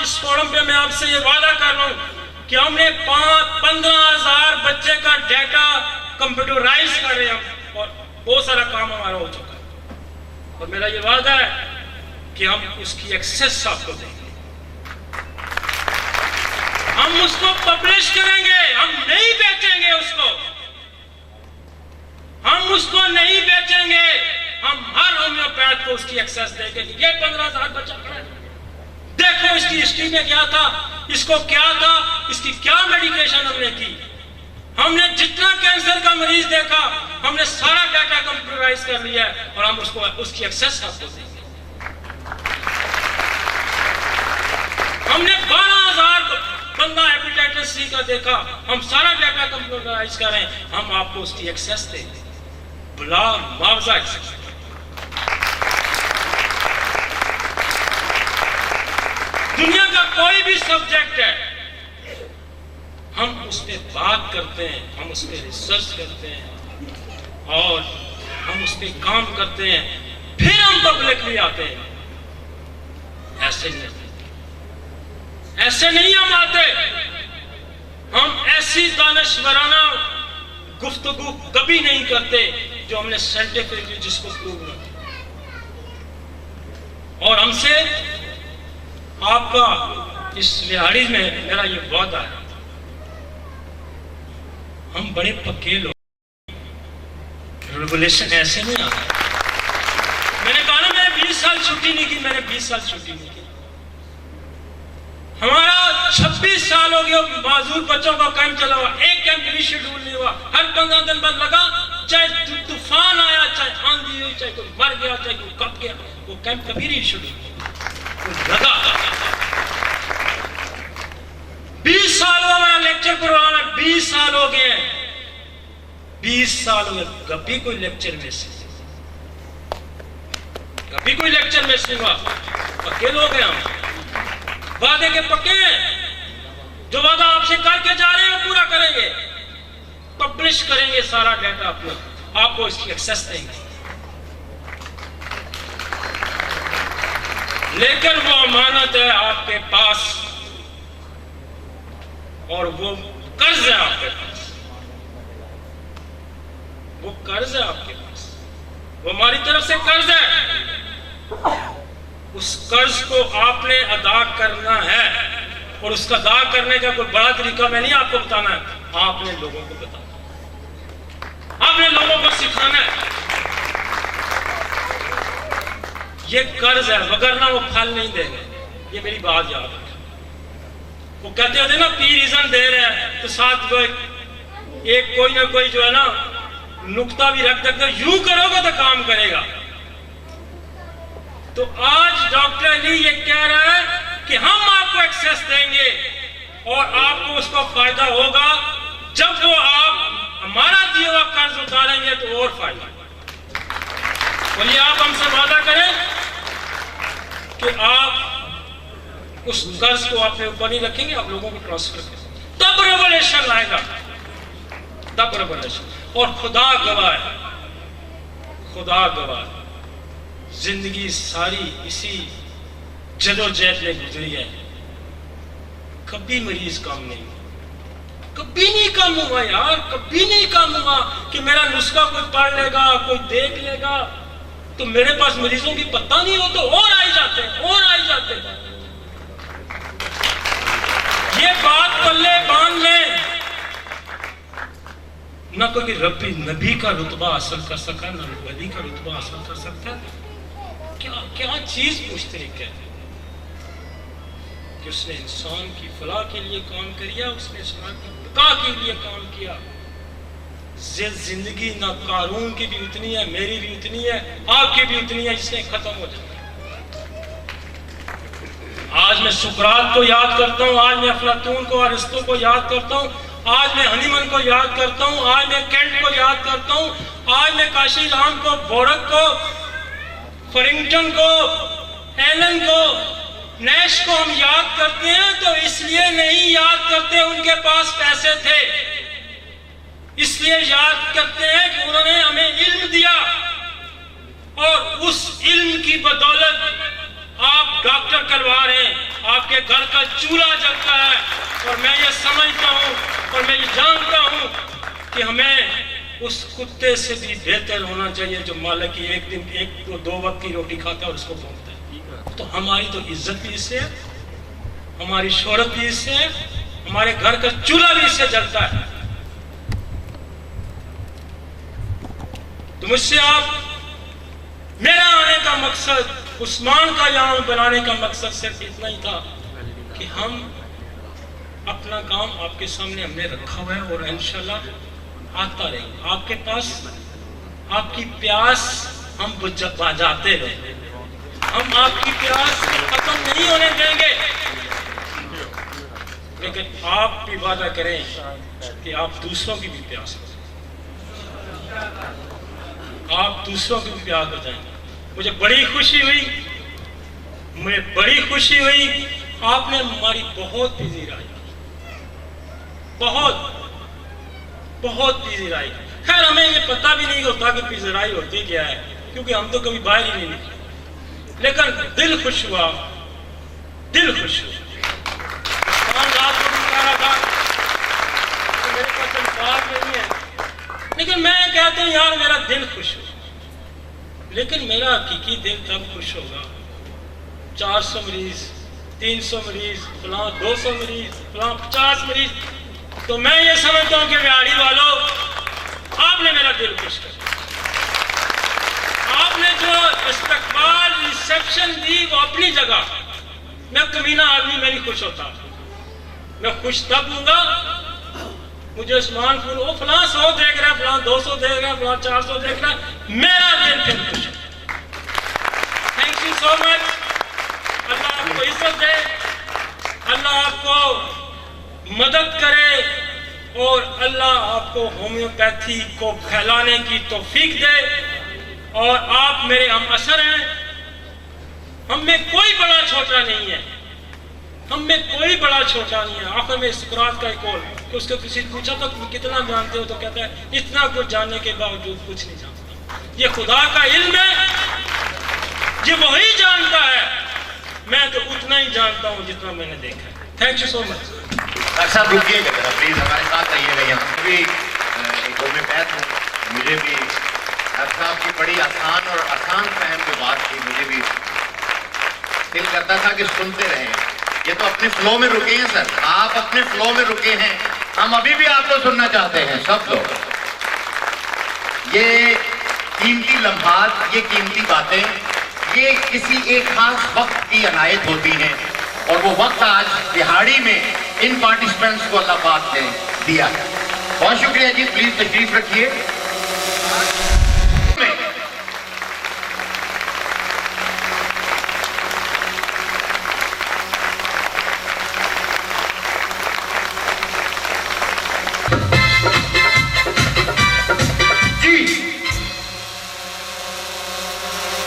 इस फोरम पे मैं आपसे ये वादा कर रहा हूँ कि हमने 15,000 बच्चे का डेटा कंप्यूटराइज कर रहे हैं और बहुत सारा काम हमारा हो चुका है। और मेरा ये वादा है कि हम उसकी एक्सेस आपको देंगे, हम उसको पब्लिश करेंगे, हम नहीं बेचेंगे उसको, हम उसको नहीं बेचेंगे, हम हर होम्योपैथ को उसकी एक्सेस देंगे। ये 15,000 बच्चा खड़ा है, देखो इसकी हिस्ट्री में क्या था, इसको क्या था, इसकी क्या मेडिकेशन हमने की। हमने जितना कैंसर का मरीज देखा हमने सारा डाटा कंप्यूटराइज कर लिया है और हम उसको उसकी एक्सेस आपको देंगे। हमने 12,000 बंदा हेपेटाइटिस सी का देखा, हम सारा डाटा कंप्यूटराइज कर रहे हैं, हम आपको उसकी एक्सेस देंगे, बुला मुआवजा एक्सेस। दुनिया का कोई भी सब्जेक्ट है, हम उस पर बात करते हैं, हम उस पर रिसर्च करते हैं और हम उस पर काम करते हैं, फिर हम पब्लिक में आते हैं। ऐसे नहीं हम आते, हम ऐसी दानिशवराना गुफ्तगू कभी नहीं करते जो हमने साइंटिफिकली जिसको प्रूव ना। और हमसे आपका इस लिहाड़ी में मेरा ये वादा है, हम बड़े पक्के लोग, रेगुलेशन ऐसे नहीं आता। मैंने कहा ना मैंने 20 साल छुट्टी नहीं की, मैंने 20 साल छुट्टी नहीं की। हमारा 26 साल हो गया माजूर बच्चों का कैंप चला हुआ, एक कैंप भी शेड्यूल नहीं हुआ, हर 15 दिन बाद लगा, चाहे तूफान आया, चाहे आंधी हुई, चाहे कोई मर गया, चाहे कोई कब गया, वो कैंप कभी नहीं शेड्यूल लगा। 20 साल हुआ मैं लेक्चर करवाना, 20 साल हो गए, 20 साल में कभी कोई लेक्चर मिस, कभी कोई लेक्चर मिस नहीं हुआ। पक्के लोग हैं हम, वादे के पक्के हैं, जो वादा आपसे करके जा रहे हैं वो पूरा करेंगे, पब्लिश करेंगे सारा डाटा अपना, आपको इसकी एक्सेस देंगे। लेकिन वो अमानत है आपके पास और वो कर्ज है आपके पास, वो कर्ज है आपके पास, वो हमारी तरफ से कर्ज है। उस कर्ज को आपने अदा करना है और उसका अदा करने का कोई बड़ा तरीका मैं नहीं आपको बताना है, आपने लोगों को बताना, आपने लोगों को सिखाना है। ये कर्ज है, वगरना वो फल नहीं देंगे, ये मेरी बात याद है। वो कहते होते ना पी रीजन दे रहे हैं तो साथ जो एक कोई ना कोई जो है ना नुक्ता भी रख सकते, यूं करोगे तो काम करेगा। तो आज डॉक्टर अली ये कह रहा है कि हम आपको एक्सेस देंगे और आपको उसका फायदा होगा जब वो आप हमारा दिया हुआ कर्ज उतारेंगे तो और फायदा। बोलिए आप हमसे वादा करें कि आप उस कर्ज को अपने ऊपर नहीं रखेंगे, आप लोगों को ट्रांसफर करेंगे, तब रेवोल्यूशन आएगा, तब रेवोल्यूशन। और खुदा गवाह है, खुदा गवाह है, जिंदगी सारी इसी जदोजहद में गुजरी है, कभी मरीज कम नहीं हुआ, कभी नहीं कम हुआ यार, कभी नहीं कम हुआ कि मेरा नुस्खा कोई पढ़ लेगा, कोई देख लेगा तो मेरे पास मरीजों की पता नहीं हो तो और आई जाते हैं, और आई जाते हैं। ये बात पल्ले बांध लें, ना कोई रब्बी नबी का रुतबा हासिल कर सका, ना वली का रुतबा हासिल कर सकता। क्या क्या चीज मुश्तरक है कि उसने इंसान की फलाह के लिए काम किया, उसने इंसान की बका के लिए काम किया। जिंदगी ना कारून की भी उतनी है, मेरी भी उतनी है, आपकी भी उतनी है, जिसने खत्म हो जाए। आज मैं सुकरात को याद करता हूँ, आज मैं अफलातून को, अरिस्तो को याद करता हूँ, आज मैं हनीमन को याद करता हूँ, आज मैं कैंट को याद करता हूँ, आज मैं काशी राम को, बोरक को, फरिंगटन को, एलन को, नैश को हम याद करते हैं तो इसलिए नहीं याद करते उनके पास पैसे थे, इसलिए याद करते हैं कि उन्होंने हमें इल्म दिया और उस इल्म की बदौलत आप डॉक्टर करवा रहे हैं, आपके घर का चूल्हा जलता है, और मैं ये समझता हूँ और मैं ये जानता हूँ कि हमें उस कुत्ते से भी बेहतर होना चाहिए जो मालिक की एक दिन एक तो 2 वक्त की रोटी खाता है और उसको भूखता है। तो हमारी तो इज्जत भी इससे है, हमारी शोहरत भी इससे है, हमारे घर का चूल्हा भी इससे जलता है। तो मुझसे आप, मेरा आने का मकसद, उस्मान का यहाँ बनाने का मकसद सिर्फ इतना ही था कि हम अपना काम आपके सामने हमने रखा हुआ है और इंशाल्लाह आता रहेगा। आपके पास आपकी प्यास हम बुझाते रहे, हम आपकी प्यास खत्म नहीं होने देंगे, लेकिन आप भी वादा करें कि आप दूसरों की भी प्यास हो, आप दूसरों की भी प्यास हो जाएंगे। मुझे बड़ी खुशी हुई, आपने हमारी बहुत बिजी राय, बहुत बिजी राय। खैर हमें ये पता भी नहीं होता कि पिजराई होती क्या है, क्योंकि हम तो कभी बाहर ही नहीं निकले, लेकिन दिल खुश हुआ। रात को भी कह रहा था कि मेरे पास अल्फाज नहीं है, लेकिन मैं कहता हूँ यार मेरा दिल खुश हुआ। लेकिन मेरा हकीकी दिल तब खुश होगा 400 मरीज, 300 मरीज, फलां 200 मरीज, फलां 50 मरीज। तो मैं ये समझता हूँ कि बिहाड़ी वालों, आपने मेरा दिल खुश कर, आपने जो इस्तकबाल रिसेप्शन दी वो अपनी जगह। मैं कमीना आदमी, मैं नहीं खुश होता, मैं खुश तब हूँगा मुझे उस्मान फूल वो फलां 100 देख रहा है, फलां 200 देख रहा है, फलां 400 देख रहा है, मेरा दिल फिर खुश है। Thank you so much. अल्लाह आपको इज्जत दे, अल्लाह आपको मदद करे और अल्लाह आपको होम्योपैथी को फैलाने की तौफीक दे। और आप मेरे हम असर हैं, हम में कोई बड़ा छोटा नहीं है, हम में कोई बड़ा छोटा नहीं है। आखिर में सुकरात का एक कौल कि उसको किसी पूछा तो कितना जानते हो, तो कहता है इतना कुछ जानने के बावजूद कुछ नहीं जानता। ये खुदा का इल्म है, ये वही जानता है, मैं तो उतना ही जानता हूँ जितना मैंने देखा है। Thank you so much. Doctor साहब रुकिएगा जरा प्लीज, हमारे साथ रहिएगा। यहाँ भी एक होम्योपैथ हूँ, मुझे भी डॉक्टर साहब की बड़ी आसान और आसान फहम जो बात थी, मुझे भी दिल करता था कि सुनते रहें। ये तो अपने फ्लो में रुके हैं सर, आप अपने फ्लो में रुके हैं, हम अभी भी आपको सुनना चाहते हैं सब लोग। ये कीमती लम्हात, ये कीमती बातें, ये किसी एक खास वक्त की अनायत होती हैं, और वो वक्त आज बिहाड़ी में इन पार्टिसिपेंट्स को अल्लाह पाक ने दिया है। बहुत शुक्रिया जी, प्लीज तशरीफ रखिए।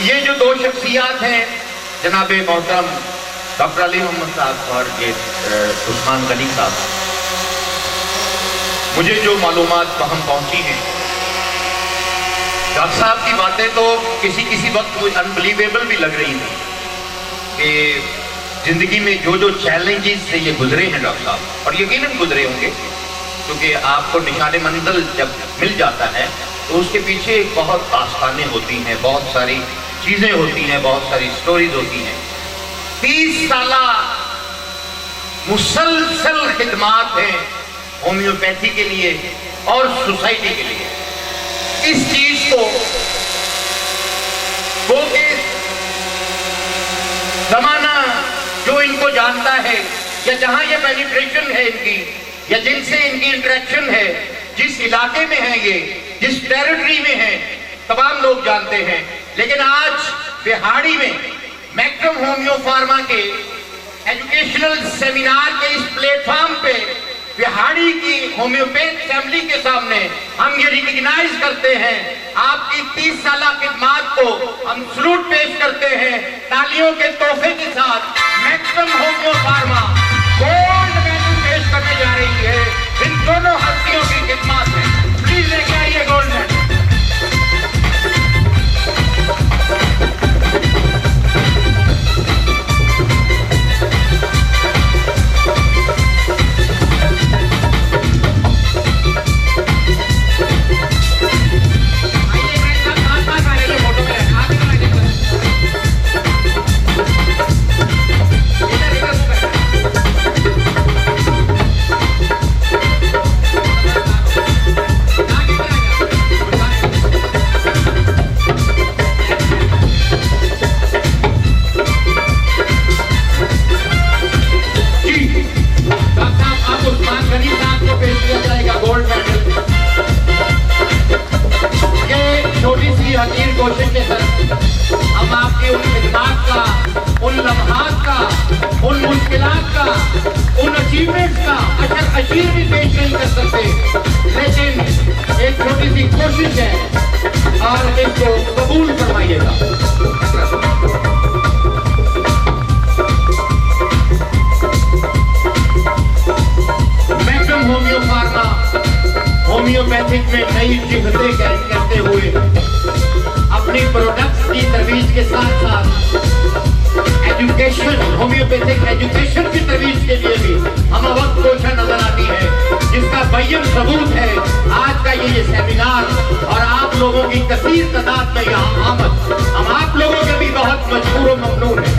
ये जो 2 शख्सियात हैं, जनाब मोहतरम डॉक्टर अली मोहम्मद साहब और ये उस्मान गनी साहब, मुझे जो मालूमात वहाँ पहुँची हैं, डॉक्टर साहब की बातें तो किसी वक्त मुझे अनबिलीवेबल भी लग रही थी कि ज़िंदगी में जो चैलेंजेस से ये गुजरे हैं डॉक्टर साहब, और यकीनन गुजरे होंगे, क्योंकि आपको निशाने मंजिल जब मिल जाता है तो उसके पीछे बहुत आस्थानें होती हैं, बहुत सारी चीज़ें होती हैं, बहुत सारी स्टोरीज होती हैं। 30 साला मुसलसल खिदमात हैं होम्योपैथी के लिए और सोसाइटी के लिए। इस चीज को वो जमाना जो इनको जानता है, या जहां ये पेनिट्रेशन है इनकी, या जिनसे इनकी इंटरेक्शन है, जिस इलाके में है ये, जिस टेरिटरी में है, तमाम लोग जानते हैं। लेकिन आज बिहाड़ी में मैक्सिमम होम्यो फार्मा के एजुकेशनल सेमिनार के इस प्लेटफॉर्म पे बिहाड़ी की होम्योपैथ फैमिली के सामने हम ये रिकॉग्नाइज करते हैं, आपकी 30 साला खिदमात को हम सलूट पेश करते हैं तालियों के तोहफे के साथ। Maximum homeo pharma gold medal पेश करने जा रही है इन दोनों हस्तियों की खिदमात में। प्लीज लेके आइए गोल्ड मेडल। नाजात का, उन अचीवमेंट्स का अशीर भी पेश नहीं कर सकते, लेकिन एक छोटी सी कोशिश है और इसको कबूल फरमाइएगा। मैकम होम्यो फार्मा होम्योपैथिक में नई जिहतें कैद करते हुए अपनी प्रोडक्ट्स की तरवीज के साथ साथ एजुकेशन, होम्योपैथिक एजुकेशन की तरवीज के लिए भी हम वक्त कोशिश नजर आती है, जिसका बैयन सबूत है आज का ये सेमिनार और आप लोगों की कसीर तादाद में यहाँ आमद। हम आप लोगों के भी बहुत मशहूर और ममनून है।